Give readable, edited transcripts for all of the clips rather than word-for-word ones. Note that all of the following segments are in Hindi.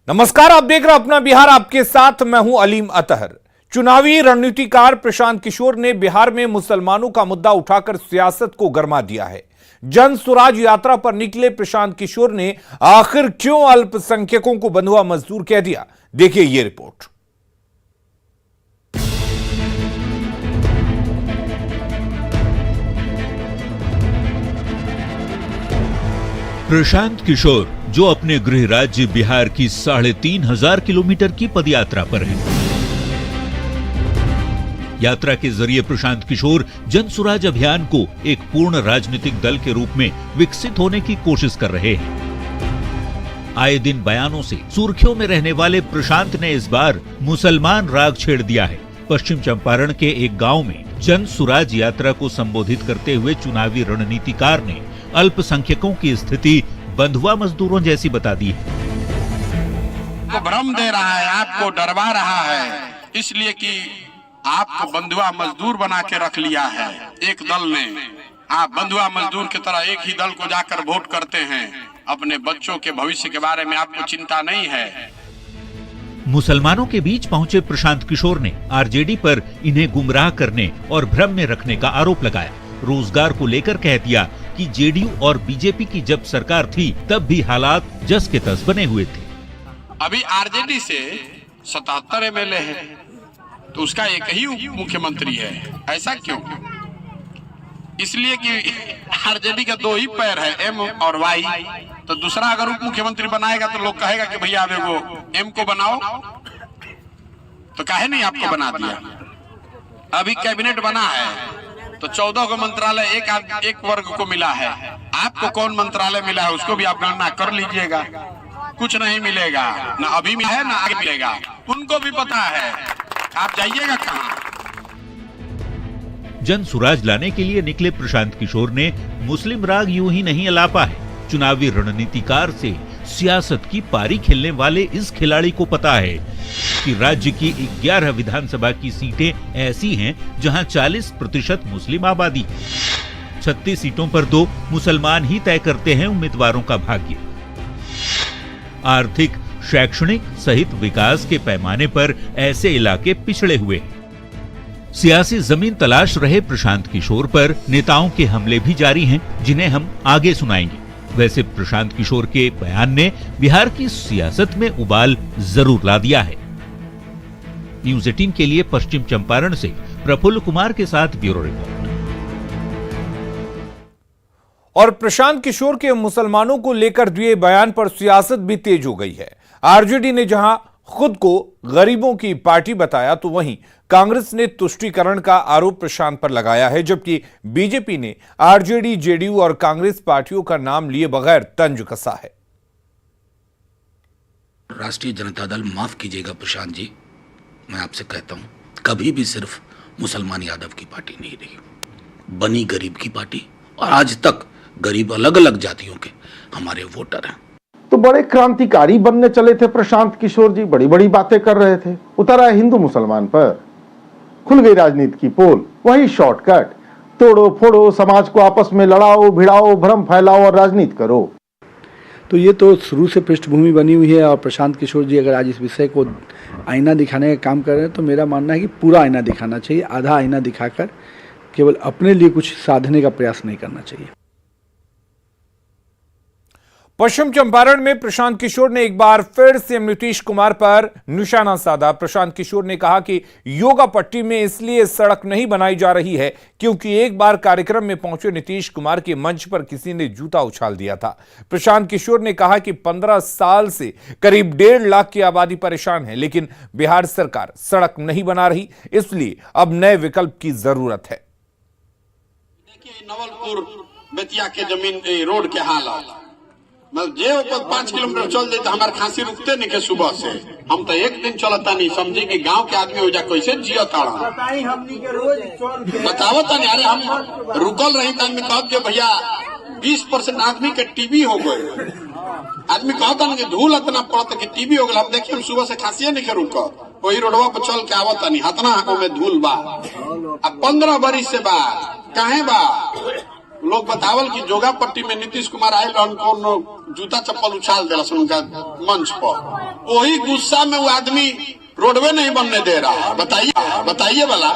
नमस्कार, आप देख रहे हैं अपना बिहार, आपके साथ मैं हूं अलीम अतहर। चुनावी रणनीतिकार प्रशांत किशोर ने बिहार में मुसलमानों का मुद्दा उठाकर सियासत को गरमा दिया है। जन स्वराज यात्रा पर निकले प्रशांत किशोर ने आखिर क्यों अल्पसंख्यकों को बंधुआ मजदूर कह दिया, देखिए ये रिपोर्ट। प्रशांत किशोर जो अपने गृह राज्य बिहार की 3,500 किलोमीटर की पदयात्रा पर हैं। यात्रा के जरिए प्रशांत किशोर जन स्वराज अभियान को एक पूर्ण राजनीतिक दल के रूप में विकसित होने की कोशिश कर रहे हैं। आए दिन बयानों से सुर्खियों में रहने वाले प्रशांत ने इस बार मुसलमान राग छेड़ दिया है। पश्चिम चंपारण के एक गांव में जन स्वराज यात्रा को संबोधित करते हुए चुनावी रणनीतिकार ने अल्पसंख्यकों की स्थिति बंधुआ मजदूरों जैसी बता दी है। आपको भ्रम दे रहा है, आपको डरवा रहा है, इसलिए कि आपको बंधुआ मजदूर बना के रख लिया है एक दल ने। आप बंधुआ मजदूर की तरह एक ही दल को जाकर वोट करते हैं, अपने बच्चों के भविष्य के बारे में आपको चिंता नहीं है। मुसलमानों के बीच पहुंचे प्रशांत किशोर ने आरजेडी पर इन्हें गुमराह करने और भ्रम में रखने का आरोप लगाया। रोजगार को लेकर कह दिया कि जेडीयू और बीजेपी की जब सरकार थी तब भी हालात जस के तस बने हुए थे। अभी आरजेडी से 77 एमएलए है तो उसका एक ही मुख्यमंत्री है, ऐसा क्यों? इसलिए कि आरजेडी का दो ही पैर है, एम और वाई। तो दूसरा अगर उप मुख्यमंत्री बनाएगा तो लोग कहेगा कि भैया आप वो एम को बनाओ, तो काहे नहीं आपको बना दिया? अभी कैबिनेट बना है तो 14 को मंत्रालय एक वर्ग को मिला है। आपको कौन मंत्रालय मिला है उसको भी आप गणना कर लीजिएगा। कुछ नहीं मिलेगा, ना अभी है ना आगे मिलेगा, उनको भी पता है। आप जाइएगा कहाँ? जन स्वराज लाने के लिए निकले प्रशांत किशोर ने मुस्लिम राग यूं ही नहीं अलापा है। चुनावी रणनीतिकार से सियासत की पारी खेलने वाले इस खिलाड़ी को पता है कि राज्य की 11 विधानसभा की सीटें ऐसी हैं जहां 40% मुस्लिम आबादी है। 36 सीटों पर तो मुसलमान ही तय करते हैं उम्मीदवारों का भाग्य। आर्थिक, शैक्षणिक सहित विकास के पैमाने पर ऐसे इलाके पिछड़े हुए हैं। सियासी जमीन तलाश रहे प्रशांत किशोर पर नेताओं के हमले भी जारी हैं, जिन्हें हम आगे सुनाएंगे। वैसे प्रशांत किशोर के बयान ने बिहार की सियासत में उबाल जरूर ला दिया है। न्यूज़ 18 के लिए पश्चिम चंपारण से प्रफुल्ल कुमार के साथ ब्यूरो रिपोर्ट। और प्रशांत किशोर के मुसलमानों को लेकर दिए बयान पर सियासत भी तेज हो गई है। आरजेडी ने जहां खुद को गरीबों की पार्टी बताया तो वहीं कांग्रेस ने तुष्टीकरण का आरोप प्रशांत पर लगाया है, जबकि बीजेपी ने आरजेडी, जेडीयू और कांग्रेस पार्टियों का नाम लिए बगैर तंज कसा है। राष्ट्रीय जनता दल, माफ कीजिएगा प्रशांत जी, मैं आपसे कहता हूं, कभी भी सिर्फ मुसलमान यादव की पार्टी नहीं रही, बनी गरीब की पार्टी। और आज तक गरीब अलग अलग जातियों के हमारे वोटर हैं। तो बड़े क्रांतिकारी बनने चले थे प्रशांत किशोर जी, बड़ी बड़ी बातें कर रहे थे। उतर आए हिंदू मुसलमान पर, खुल गई राजनीति की पोल। वही शॉर्टकट, तोड़ो फोड़ो, समाज को आपस में लड़ाओ भिड़ाओ, भ्रम फैलाओ और राजनीति करो। तो ये तो शुरू से पृष्ठभूमि बनी हुई है। और प्रशांत किशोर जी अगर आज इस विषय को आईना दिखाने का काम कर रहे हैं तो मेरा मानना है कि पूरा आईना दिखाना चाहिए। आधा आईना दिखाकर केवल अपने लिए कुछ साधने का प्रयास नहीं करना चाहिए। पश्चिम चंपारण में प्रशांत किशोर ने एक बार फिर सीएम नीतीश कुमार पर निशाना साधा। प्रशांत किशोर ने कहा कि योगा पट्टी में इसलिए सड़क नहीं बनाई जा रही है क्योंकि एक बार कार्यक्रम में पहुंचे नीतीश कुमार के मंच पर किसी ने जूता उछाल दिया था। प्रशांत किशोर ने कहा कि 15 साल से करीब 1.5 लाख की आबादी परेशान है, लेकिन बिहार सरकार सड़क नहीं बना रही, इसलिए अब नए विकल्प की जरूरत है। देखिए नवलपुर बेतिया के जमीन रोड के हाल, जे 5 किलोमीटर चल जाए तो हमारे खांसी रुकते नहीं के सुबह से। हम तो एक दिन चलता नहीं, समझे कि गांव के आदमी हो जा कैसे जियता बतावता नहीं। अरे हम रुकल रही आदमी कहते भैया 20% आदमी के टीबी हो गए। आदमी कहता नहीं कि धूल इतना पड़ता कि टीबी हो गया। हम देखिए हम सुबह से खांसी नहीं के रुक, वही रोडवा पर चल के आवता नहीं, हतना में धूल बा। अब 15 बरिस से बा काहे बा लोग बतावल कि जोगा पट्टी में नीतीश कुमार आये उनको जूता चप्पल उछाल दिला उनका मंच पर। वही गुस्सा में वो आदमी रोडवे नहीं बनने दे रहा। बताइए वाला।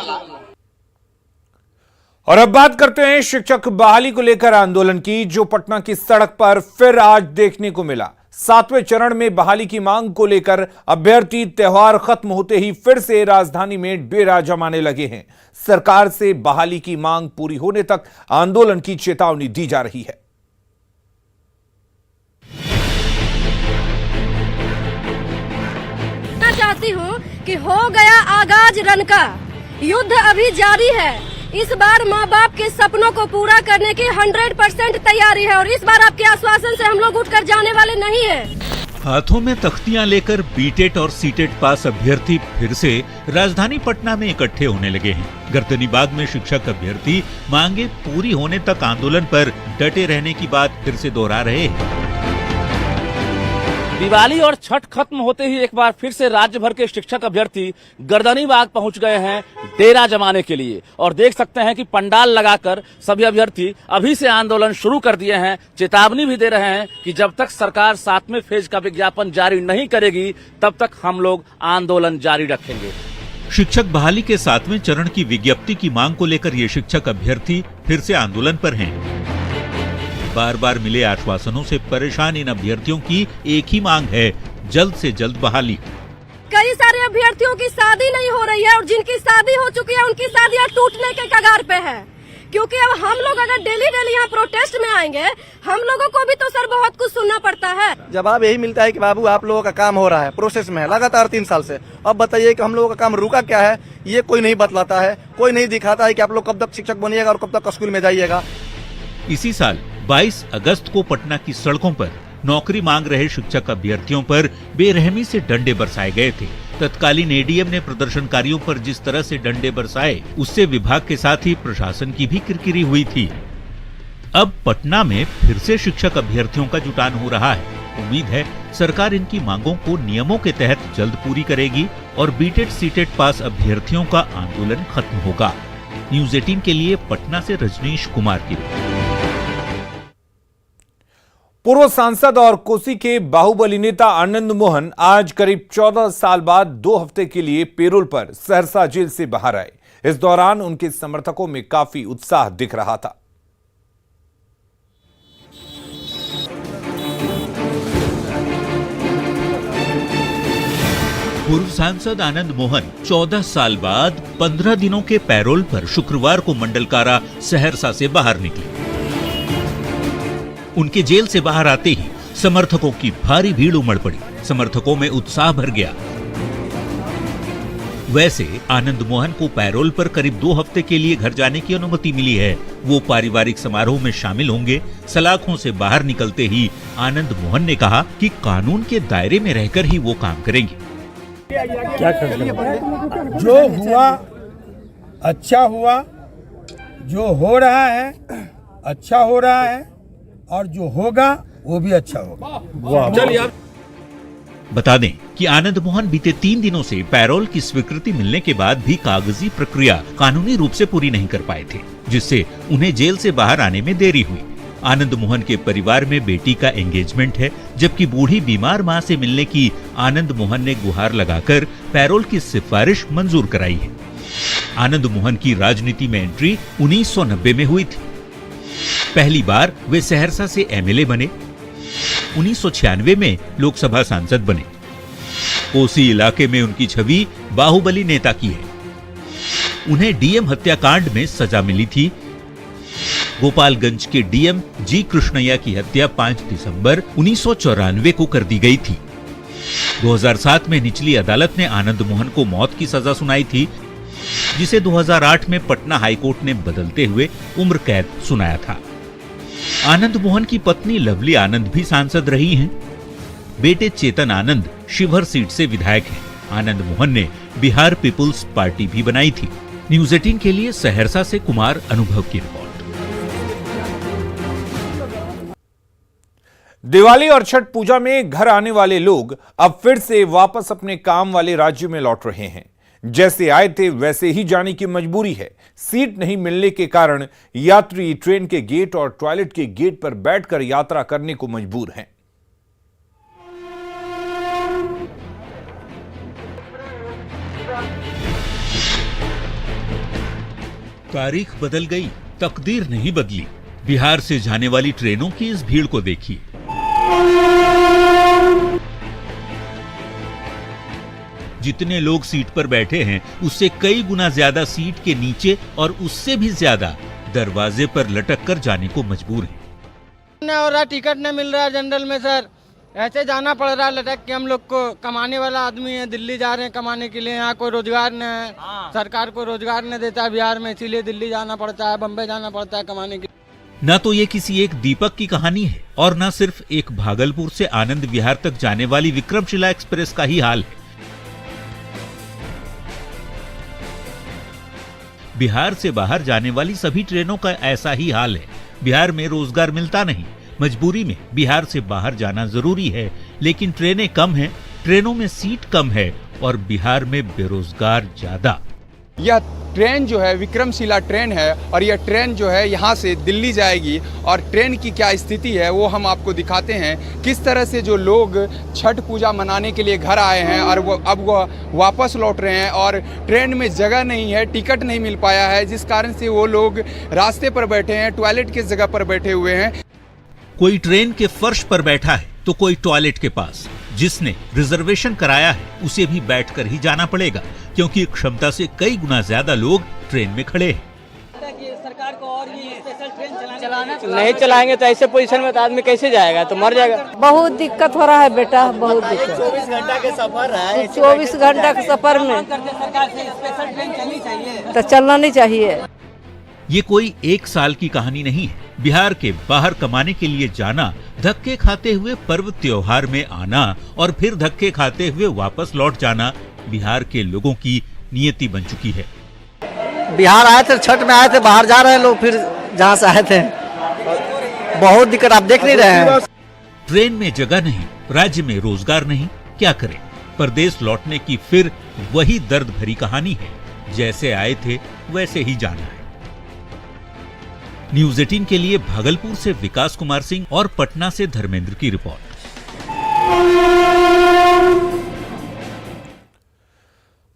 और अब बात करते हैं शिक्षक बहाली को लेकर आंदोलन की, जो पटना की सड़क पर फिर आज देखने को मिला। 7वें चरण में बहाली की मांग को लेकर अभ्यर्थी त्योहार खत्म होते ही फिर से राजधानी में डेरा जमाने लगे हैं। सरकार से बहाली की मांग पूरी होने तक आंदोलन की चेतावनी दी जा रही है। मैं चाहती हूँ कि हो गया आगाज रन का, युद्ध अभी जारी है। इस बार माँ बाप के सपनों को पूरा करने की 100% तैयारी है और इस बार आपके आश्वासन से हम लोग उठकर जाने वाले नहीं हैं। हाथों में तख्तियां लेकर बीटेट और सीटेट पास अभ्यर्थी फिर से राजधानी पटना में इकट्ठे होने लगे हैं। गर्दनीबाग में शिक्षक अभ्यर्थी मांगे पूरी होने तक आंदोलन पर डटे रहने की बात फिर से दोहरा रहे हैं। दिवाली और छठ खत्म होते ही एक बार फिर से राज्य भर के शिक्षक अभ्यर्थी गर्दनीबाग पहुंच गए हैं डेरा जमाने के लिए और देख सकते हैं कि पंडाल लगाकर सभी अभ्यर्थी अभी से आंदोलन शुरू कर दिए हैं। चेतावनी भी दे रहे हैं कि जब तक सरकार 7वें फेज का विज्ञापन जारी नहीं करेगी तब तक हम लोग आंदोलन जारी रखेंगे। शिक्षक बहाली के 7वें चरण की विज्ञप्ति की मांग को लेकर ये शिक्षक अभ्यर्थी फिर से आंदोलन पर हैं। बार बार मिले आश्वासनों से परेशान इन अभ्यर्थियों की एक ही मांग है, जल्द से जल्द बहाली। कई सारे अभ्यर्थियों की शादी नहीं हो रही है और जिनकी शादी हो चुकी है उनकी शादियां टूटने के कगार पे है, क्योंकि अब हम लोग अगर डेली यहाँ प्रोटेस्ट में आएंगे हम लोगों को भी तो सर बहुत कुछ सुनना पड़ता है। जवाब यही मिलता है कि बाबू आप लोगों का काम हो रहा है, प्रोसेस में है लगातार 3 साल से। अब बताइए कि हम लोगों का काम रुका क्या है, ये कोई नहीं बतलाता है, कोई नहीं दिखाता है कि आप लोग कब तक शिक्षक बनिएगा और कब तक स्कूल में जाइएगा। इसी साल 22 अगस्त को पटना की सड़कों पर नौकरी मांग रहे शिक्षक अभ्यर्थियों पर बेरहमी से डंडे बरसाए गए थे। तत्कालीन एडीएम ने प्रदर्शनकारियों पर जिस तरह से डंडे बरसाए उससे विभाग के साथ ही प्रशासन की भी किरकिरी हुई थी। अब पटना में फिर से शिक्षक अभ्यर्थियों का जुटान हो रहा है। उम्मीद है सरकार इनकी मांगों को नियमों के तहत जल्द पूरी करेगी और बीटेट सीटेट पास अभ्यर्थियों का आंदोलन खत्म होगा। न्यूज़ 18 के लिए पटना से रजनीश कुमार की रिपोर्ट। पूर्व सांसद और कोसी के बाहुबली नेता आनंद मोहन आज करीब 14 साल बाद 2 हफ्ते के लिए पेरोल पर सहरसा जेल से बाहर आए। इस दौरान उनके समर्थकों में काफी उत्साह दिख रहा था। पूर्व सांसद आनंद मोहन 14 साल बाद 15 दिनों के पैरोल पर शुक्रवार को मंडल कारा सहरसा से बाहर निकले। उनके जेल से बाहर आते ही समर्थकों की भारी भीड़ उमड़ पड़ी। समर्थकों में उत्साह भर गया। वैसे आनंद मोहन को पैरोल पर करीब 2 हफ्ते के लिए घर जाने की अनुमति मिली है। वो पारिवारिक समारोह में शामिल होंगे। सलाखों से बाहर निकलते ही आनंद मोहन ने कहा कि कानून के दायरे में रहकर ही वो काम करेंगे। जो हुआ अच्छा हुआ, जो हो रहा है अच्छा हो रहा है और जो होगा वो भी अच्छा होगा। बता दें कि आनंद मोहन बीते 3 दिनों से पैरोल की स्वीकृति मिलने के बाद भी कागजी प्रक्रिया कानूनी रूप से पूरी नहीं कर पाए थे, जिससे उन्हें जेल से बाहर आने में देरी हुई। आनंद मोहन के परिवार में बेटी का एंगेजमेंट है, जबकि बूढ़ी बीमार मां से मिलने की आनंद मोहन ने गुहार लगाकर पैरोल की सिफारिश मंजूर कराई है। आनंद मोहन की राजनीति में एंट्री 1990 में हुई थी। पहली बार वे सहरसा से एमएलए बने। 1996 में लोकसभा सांसद बने। कोसी इलाके में उनकी छवि बाहुबली नेता की है। उन्हें डीएम हत्याकांड में सजा मिली थी। गोपालगंज के डीएम जी कृष्णैया की हत्या 5 दिसंबर 1994 को कर दी गई थी। 2007 में निचली अदालत ने आनंद मोहन को मौत की सजा सुनाई थी, जिसे 2008 में पटना हाईकोर्ट ने बदलते हुए उम्र कैद सुनाया था। आनंद मोहन की पत्नी लवली आनंद भी सांसद रही हैं। बेटे चेतन आनंद शिवहर सीट से विधायक हैं। आनंद मोहन ने बिहार पीपुल्स पार्टी भी बनाई थी। न्यूज़ 18 के लिए सहरसा से कुमार अनुभव की रिपोर्ट। दिवाली और छठ पूजा में घर आने वाले लोग अब फिर से वापस अपने काम वाले राज्य में लौट रहे हैं। जैसे आए थे वैसे ही जाने की मजबूरी है। सीट नहीं मिलने के कारण यात्री ट्रेन के गेट और टॉयलेट के गेट पर बैठकर यात्रा करने को मजबूर हैं। तारीख बदल गई, तकदीर नहीं बदली। बिहार से जाने वाली ट्रेनों की इस भीड़ को देखिए। जितने लोग सीट पर बैठे हैं उससे कई गुना ज्यादा सीट के नीचे और उससे भी ज्यादा दरवाजे पर लटक कर जाने को मजबूर हैं। नहीं हो रहा, टिकट नहीं मिल रहा है जनरल में सर, ऐसे जाना पड़ रहा है लटक के। हम लोग को कमाने वाला आदमी है, दिल्ली जा रहे हैं कमाने के लिए, यहाँ कोई रोजगार नहीं है, सरकार को रोजगार नहीं देता है बिहार में, इसीलिए दिल्ली जाना पड़ता है, बम्बई जाना पड़ता है कमाने के लिए। न तो ये किसी एक दीपक की कहानी है और न सिर्फ एक भागलपुर से आनंद विहार तक जाने वाली विक्रमशिला एक्सप्रेस का ही हाल है। बिहार से बाहर जाने वाली सभी ट्रेनों का ऐसा ही हाल है। बिहार में रोजगार मिलता नहीं, मजबूरी में बिहार से बाहर जाना जरूरी है, लेकिन ट्रेनें कम हैं, ट्रेनों में सीट कम है और बिहार में बेरोजगार ज्यादा। यह ट्रेन जो है विक्रमशिला ट्रेन है और यह ट्रेन जो है यहाँ से दिल्ली जाएगी और ट्रेन की क्या स्थिति है वो हम आपको दिखाते हैं। किस तरह से जो लोग छठ पूजा मनाने के लिए घर आए हैं और वो वापस लौट रहे हैं और ट्रेन में जगह नहीं है, टिकट नहीं मिल पाया है, जिस कारण से वो लोग रास्ते पर बैठे हैं, टॉयलेट की जगह पर बैठे हुए हैं। कोई ट्रेन के फर्श पर बैठा है तो कोई टॉयलेट के पास। जिसने रिजर्वेशन कराया है उसे भी बैठकर ही जाना पड़ेगा, क्योंकि क्षमता से कई गुना ज्यादा लोग ट्रेन में खड़े हैं। सरकार को और ये स्पेशल ट्रेन चलाना नहीं चलाएंगे तो ऐसे पोजीशन में तो आदमी कैसे जाएगा, तो मर जाएगा। बहुत दिक्कत हो रहा है बेटा, बहुत दिक्कत। 24 घंटा के सफर है, 24 घंटा के सफर में सरकार से स्पेशल ट्रेन चलनी चाहिए, तो चलना नहीं चाहिए। ये कोई एक साल की कहानी नहीं है। बिहार के बाहर कमाने के लिए जाना, धक्के खाते हुए पर्व त्योहार में आना और फिर धक्के खाते हुए वापस लौट जाना बिहार के लोगों की नियति बन चुकी है। बिहार आए थे, छठ में आए थे, बाहर जा रहे हैं लोग, फिर जहाँ से आए थे बहुत दिक्कत, आप देख नहीं रहे हैं। ट्रेन में जगह नहीं, राज्य में रोजगार नहीं, क्या करें? परदेश लौटने की फिर वही दर्द भरी कहानी है। जैसे आए थे वैसे ही जाना है। न्यूज़ 18 के लिए भागलपुर से विकास कुमार सिंह और पटना से धर्मेंद्र की रिपोर्ट।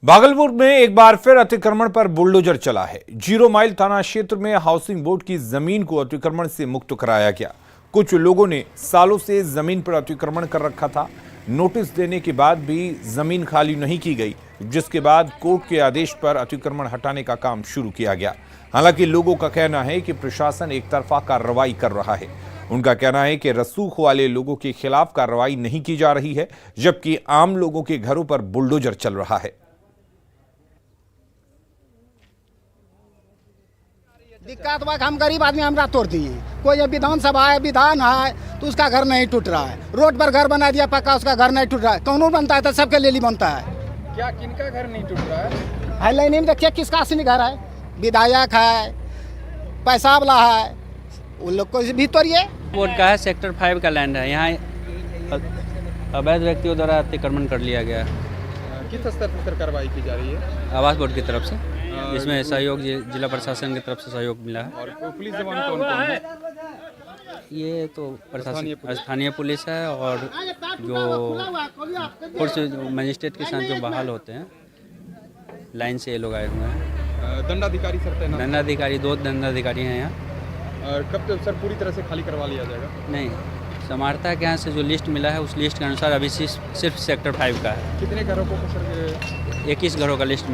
भागलपुर में एक बार फिर अतिक्रमण पर बुलडोजर चला है। 0 माइल थाना क्षेत्र में हाउसिंग बोर्ड की जमीन को अतिक्रमण से मुक्त कराया गया। कुछ लोगों ने सालों से जमीन पर अतिक्रमण कर रखा था। नोटिस देने के बाद भी जमीन खाली नहीं की गई, जिसके बाद कोर्ट के आदेश पर अतिक्रमण हटाने का काम शुरू किया गया। हालांकि लोगों का कहना है कि प्रशासन एक तरफा कार्रवाई कर रहा है। उनका कहना है कि रसूख वाले लोगों के खिलाफ कार्रवाई नहीं की जा रही है, जबकि आम लोगों के घरों पर बुलडोजर चल रहा है। दिक्कत हुआ, हम गरीब आदमी, हमरा तोड़ दिए। कोई विधानसभा है, विधान है, तो उसका घर नहीं टूट रहा है। रोड पर घर बना दिया पक्का, उसका घर नहीं टूट रहा है। कानून बनता है तो सबके लिए बनता है। क्या किनका घर नहीं टूट रहा है? हाईलाइन में देखिए किसका असली घर है, विधायक है, पैसा वाला है, उन लोग को भी तोड़िए। बोर्ड का है, सेक्टर 5 का लैंड है, यहाँ अवैध व्यक्तियों द्वारा अतिक्रमण कर लिया गया है। किस स्तर पर कार्रवाई की जा रही है? आवास बोर्ड की तरफ से, इसमें सहयोग जिला प्रशासन की तरफ से सहयोग मिला है। और पुलिस जवान कौन-कौन है? ये तो प्रशासन स्थानीय पुलिस है और जो फोर्स मजिस्ट्रेट के साथ जो बहाल होते हैं, लाइन से ये लोग आए हुए हैं। दंडाधिकारी सर तैनात? दंडाधिकारी 2 दंडाधिकारी हैं यहाँ। और कब तक सर पूरी तरह से खाली करवा लिया जाएगा? नहीं, समाहर्ता के यहाँ से जो लिस्ट मिला है उस लिस्ट के अनुसार अभी सिर्फ सेक्टर 5 का है। कितने घरों को सर? 21 घरों का लिस्ट।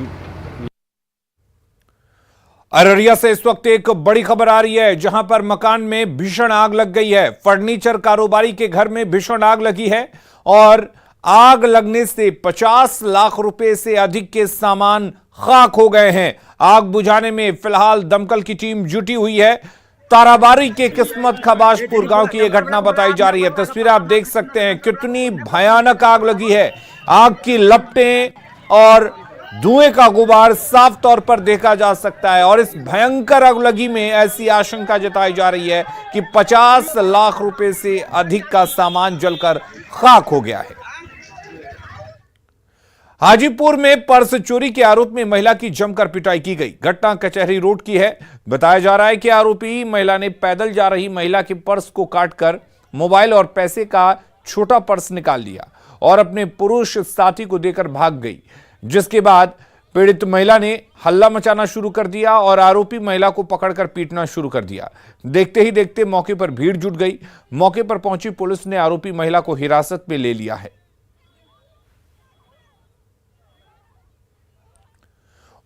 अररिया से इस वक्त एक बड़ी खबर आ रही है, जहां पर मकान में भीषण आग लग गई है। फर्नीचर कारोबारी के घर में भीषण आग लगी है और आग लगने से 50 लाख रुपए से अधिक के सामान खाक हो गए हैं। आग बुझाने में फिलहाल दमकल की टीम जुटी हुई है। ताराबारी के किस्मत खबाशपुर गांव की यह घटना बताई जा रही है। तस्वीरें आप देख सकते हैं, कितनी भयानक आग लगी है। आग की लपटें और धुएं का गुबार साफ तौर पर देखा जा सकता है और इस भयंकर आगलगी में ऐसी आशंका जताई जा रही है कि 50 लाख रुपए से अधिक का सामान जलकर खाक हो गया है। हाजीपुर में पर्स चोरी के आरोप में महिला की जमकर पिटाई की गई। घटना कचहरी रोड की है। बताया जा रहा है कि आरोपी महिला ने पैदल जा रही महिला के पर्स को काटकर मोबाइल और पैसे का छोटा पर्स निकाल लिया और अपने पुरुष साथी को देकर भाग गई, जिसके बाद पीड़ित महिला ने हल्ला मचाना शुरू कर दिया और आरोपी महिला को पकड़कर पीटना शुरू कर दिया। देखते ही देखते मौके पर भीड़ जुट गई। मौके पर पहुंची पुलिस ने आरोपी महिला को हिरासत में ले लिया है।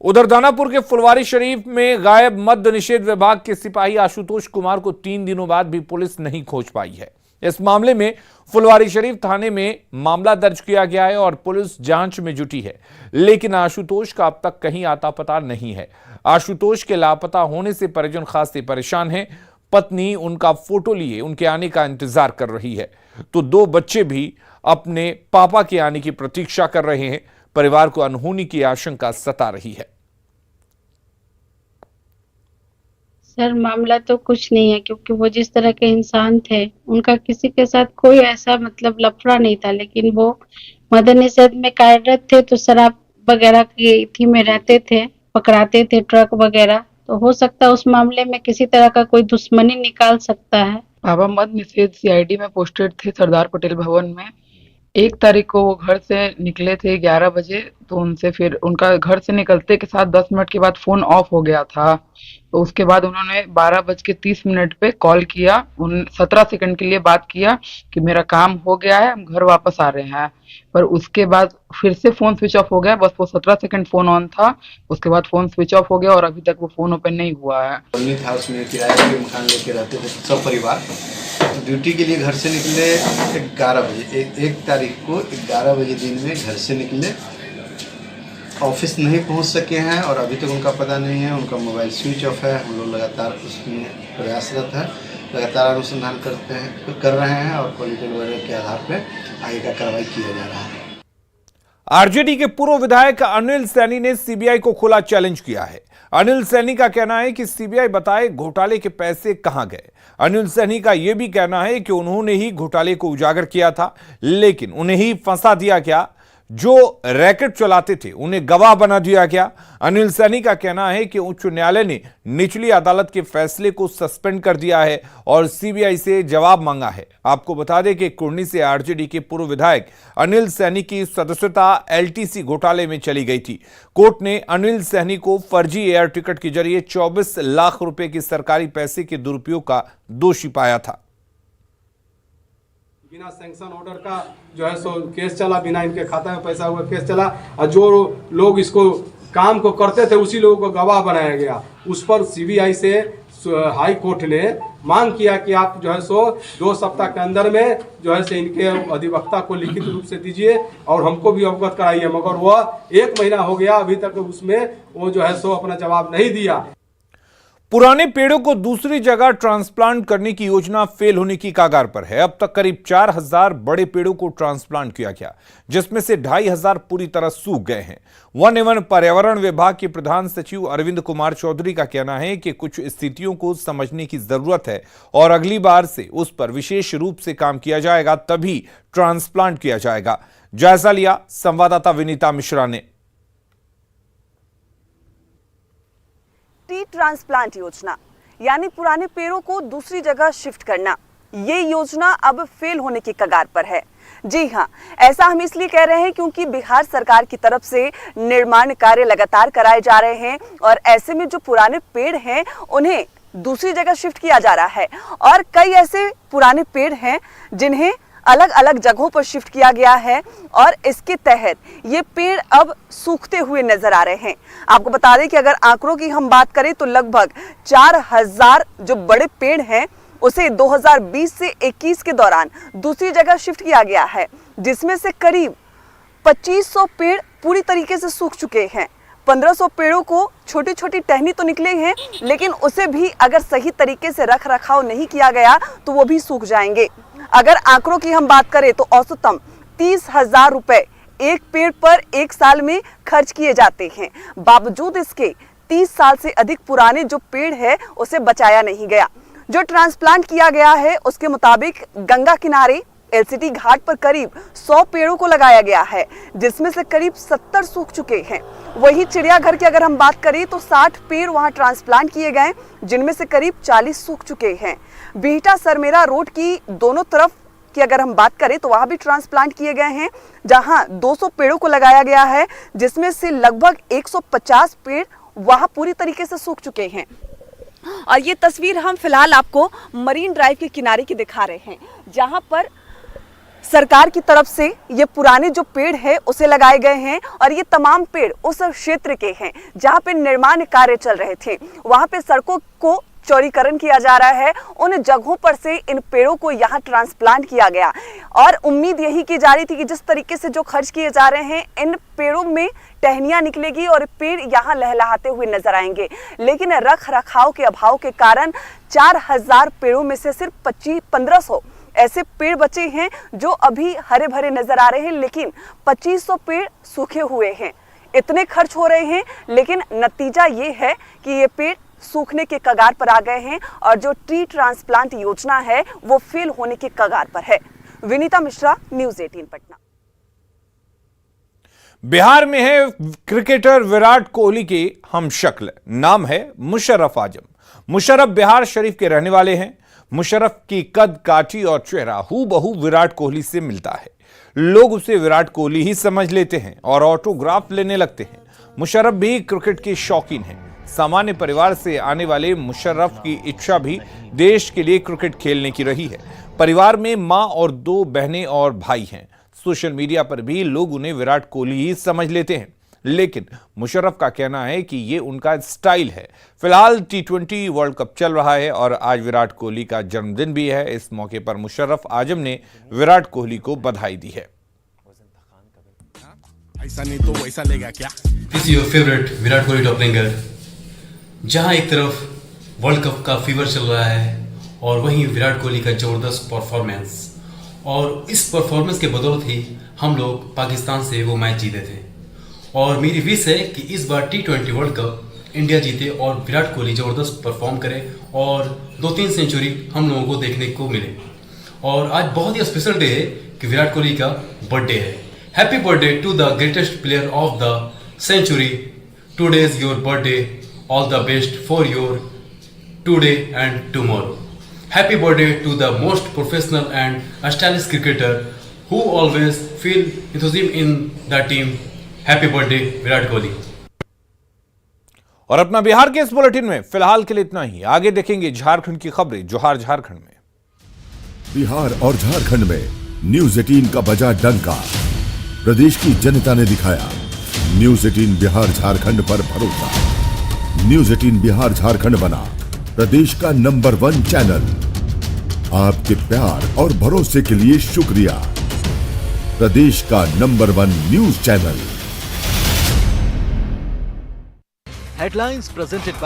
उधर दानापुर के फुलवारी शरीफ में गायब मद्य निषेध विभाग के सिपाही आशुतोष कुमार को 3 दिनों बाद भी पुलिस नहीं खोज पाई है। इस मामले में फुलवारी शरीफ थाने में मामला दर्ज किया गया है और पुलिस जांच में जुटी है, लेकिन आशुतोष का अब तक कहीं आता पता नहीं है। आशुतोष के लापता होने से परिजन खासे परेशान हैं। पत्नी उनका फोटो लिए उनके आने का इंतजार कर रही है, तो 2 बच्चे भी अपने पापा के आने की प्रतीक्षा कर रहे हैं। परिवार को अनहोनी की आशंका सता रही है। सर मामला तो कुछ नहीं है, क्योंकि वो जिस तरह के इंसान थे उनका किसी के साथ कोई ऐसा मतलब लफड़ा नहीं था, लेकिन वो मद्य निषेध में कार्यरत थे, तो शराब वगैरह की थी में रहते थे, पकड़ाते थे ट्रक वगैरह, तो हो सकता है उस मामले में किसी तरह का कोई दुश्मनी निकाल सकता है। पापा मद्य निषेध सीआईडी में पोस्टेड थे सरदार पटेल भवन में। 1 तारीख को वो घर से निकले थे 11 बजे, तो उनसे फिर उनका घर से निकलते के साथ 10 मिनट के बाद फोन ऑफ हो गया था। तो उसके बाद उन्होंने 12:30 पे कॉल किया, 17 सेकंड के लिए बात किया कि मेरा काम हो गया है, हम घर वापस आ रहे हैं। पर उसके बाद फिर से फोन स्विच ऑफ हो गया। बस वो 17 सेकंड फोन ऑन था, उसके बाद फोन स्विच ऑफ हो गया और अभी तक वो फोन ओपन नहीं हुआ है। हाउस में किराए के मकान लेके रहते थे सब परिवार। ड्यूटी के लिए घर से निकले 11 बजे, 1 तारीख को 11 बजे दिन में घर से निकले, ऑफिस नहीं पहुंच सके हैं और अभी तक उनका पता नहीं है। उनका मोबाइल स्विच ऑफ है। हम लोग लगातार उसमें प्रयासरत है, लगातार अनुसंधान कर रहे हैं और पॉलिटिकल वगैरह के आधार पर आगे का कार्रवाई किया जा रहा है। आरजेडी के पूर्व विधायक अनिल सैनी ने सीबीआई को खुला चैलेंज किया है। अनिल सैनी का कहना है कि सीबीआई बताए घोटाले के पैसे कहां गए। अनिल सैनी का यह भी कहना है कि उन्होंने ही घोटाले को उजागर किया था, लेकिन उन्हें ही फंसा दिया गया। जो रैकेट चलाते थे उन्हें गवाह बना दिया गया। अनिल सैनी का कहना है कि उच्च न्यायालय ने निचली अदालत के फैसले को सस्पेंड कर दिया है और सीबीआई से जवाब मांगा है। आपको बता दें कि कुर्नी से आरजेडी के पूर्व विधायक अनिल सैनी की सदस्यता एलटीसी घोटाले में चली गई थी। कोर्ट ने अनिल सैनी को फर्जी एयर टिकट के जरिए 24 लाख रुपए के सरकारी पैसे के दुरुपयोग का दोषी पाया था। बिना सैंक्शन ऑर्डर का जो है सो केस चला, बिना इनके खाता में पैसा हुआ केस चला और जो लोग इसको काम को करते थे उसी लोगों को गवाह बनाया गया। उस पर सीबीआई से हाई कोर्ट ने मांग किया कि आप जो है सो 2 सप्ताह के अंदर में जो है सो इनके अधिवक्ता को लिखित रूप से दीजिए और हमको भी अवगत कराइए, मगर वह 1 महीना हो गया, अभी तक उसमें वो जो है सो अपना जवाब नहीं दिया। पुराने पेड़ों को दूसरी जगह ट्रांसप्लांट करने की योजना फेल होने की कगार पर है। अब तक करीब 4000 बड़े पेड़ों को ट्रांसप्लांट किया गया, जिसमें से 2500 पूरी तरह सूख गए हैं। वन एवं पर्यावरण विभाग के प्रधान सचिव अरविंद कुमार चौधरी का कहना है कि कुछ स्थितियों को समझने की जरूरत है और अगली बार से उस पर विशेष रूप से काम किया जाएगा, तभी ट्रांसप्लांट किया जाएगा। जायजा लिया संवाददाता विनीता मिश्रा ने। ट्री ट्रांसप्लांट योजना यानी पुराने पेड़ों को दूसरी जगह शिफ्ट करना, ये योजना अब फेल होने की कगार पर है। जी हां, ऐसा हम इसलिए कह रहे हैं क्योंकि बिहार सरकार की तरफ से निर्माण कार्य लगातार कराए जा रहे हैं और ऐसे में जो पुराने पेड़ हैं उन्हें दूसरी जगह शिफ्ट किया जा रहा है और कई ऐसे पुराने पेड़ हैं जिन्हें अलग अलग जगहों पर शिफ्ट किया गया है और इसके तहत ये पेड़ अब सूखते हुए नजर आ रहे हैं। आपको बता दें कि अगर आंकड़ों की हम बात करें तो लगभग 4000 जो बड़े पेड़ हैं उसे 2020 से 21 के दौरान दूसरी जगह शिफ्ट किया गया है, जिसमें से करीब 2500 पेड़ पूरी तरीके से सूख चुके हैं। 1500 पेड़ों को छोटी छोटी टहनी तो निकले हैं, लेकिन उसे भी अगर सही तरीके से रख रखाव नहीं किया गया तो वो भी सूख जाएंगे। अगर आंकड़ों की हम बात करें तो औसतन 30,000 रुपए एक पेड़ पर 1 साल में खर्च किए जाते हैं। बावजूद इसके 30 साल से अधिक पुराने जो पेड़ है उसे बचाया नहीं गया। जो ट्रांसप्लांट किया गया है उसके मुताबिक गंगा किनारे एलसीटी घाट पर करीब 100 पेड़ों को लगाया गया है, जिसमें से करीब 70 सूख चुके हैं। वहीं चिड़ियाघर की अगर हम बात करें तो 60 पेड़ वहां ट्रांसप्लांट किए गए, जिनमें से करीब 40 सूख चुके हैं। बिहटा सरमेरा रोड की दोनों तरफ की अगर हम बात करें तो वहां भी ट्रांसप्लांट किए गए हैं, जहां 200 पेड़ों को लगाया गया है, जिसमें से लगभग 150 पेड़ वहां पूरी तरीके से सूख चुके हैं। और ये तस्वीर हम फिलहाल आपको मरीन ड्राइव के किनारे की दिखा रहे हैं, जहां पर सरकार की तरफ से ये पुराने जो पेड़ है उसे लगाए गए हैं और ये तमाम पेड़ उस क्षेत्र के हैं जहां पे निर्माण कार्य चल रहे थे। वहां पे सड़कों को चौड़ीकरण किया जा रहा है, उन जगहों पर से इन पेड़ों को यहाँ ट्रांसप्लांट किया गया और उम्मीद यही की जा रही थी कि जिस तरीके से जो खर्च किए जा रहे हैं इन पेड़ों में टहनियां निकलेगी और पेड़ यहाँ लहलहाते हुए नजर आएंगे। लेकिन रख रखाव के अभाव के कारण 4000 पेड़ों में से सिर्फ 1500 ऐसे पेड़ बचे हैं जो अभी हरे भरे नजर आ रहे हैं, लेकिन 2500 पेड़ सूखे हुए हैं। इतने खर्च हो रहे हैं, लेकिन नतीजा ये है कि ये पेड़ सूखने के कगार पर आ गए हैं और जो ट्री ट्रांसप्लांट योजना है वो फेल होने के कगार पर है। विनीता मिश्रा, न्यूज़ 18 पटना। बिहार में है क्रिकेटर विराट कोहली के हमशक्ल, नाम है मुशर्रफ आजम। मुशर्रफ बिहार शरीफ के रहने वाले हैं। मुशर्रफ की कद काठी और चेहरा हूबहू विराट कोहली से मिलता है। लोग उसे विराट कोहली ही समझ लेते हैं और ऑटोग्राफ लेने लगते हैं। मुशर्रफ भी क्रिकेट के शौकीन हैं। सामान्य परिवार से आने वाले मुशर्रफ की इच्छा भी देश के लिए क्रिकेट खेलने की रही है। परिवार में मां और 2 बहनें और भाई हैं। सोशल मीडिया पर भी लोग उन्हें विराट कोहली ही समझ लेते हैं, लेकिन मुशर्रफ का कहना है कि ये उनका स्टाइल है। फिलहाल T20 वर्ल्ड कप चल रहा है और आज विराट कोहली का जन्मदिन भी है। इस मौके पर मुशर्रफ आजम ने विराट कोहली को बधाई दी है। ऐसा नहीं तो वैसा लेगा क्या? This is your favorite Virat Kohli top ringer. जहां एक तरफ वर्ल्ड कप का फीवर चल रहा है और वहीं विराट कोहली का जबरदस्त परफॉर्मेंस, और इस परफॉर्मेंस के बदौलत ही हम लोग पाकिस्तान से वो मैच जीते थे। और मेरी विश है कि इस बार T20 वर्ल्ड कप इंडिया जीते और विराट कोहली जबरदस्त परफॉर्म करे और 2-3 सेंचुरी हम लोगों को देखने को मिले। और आज बहुत ही स्पेशल डे है कि विराट कोहली का बर्थडे है। Happy birthday to the greatest player of the century. Today is your birthday. All the best for your today and tomorrow. Happy birthday to the most professional and stylish cricketer who always feel enthusiasm in the team. Happy birthday Virat Kohli. और अपना बिहार के इस बुलेटिन में फिलहाल के लिए इतना ही। आगे देखेंगे झारखंड की खबरें जोहार झारखंड में। बिहार और झारखंड में न्यूज़ 18 का बजा डंका। प्रदेश की जनता ने दिखाया न्यूज़ 18 बिहार झारखंड पर भरोसा। न्यूज़ 18 बिहार झारखंड बना प्रदेश का नंबर 1 चैनल। आपके प्यार और भरोसे के लिए शुक्रिया। प्रदेश का number 1 news channel. Headlines presented by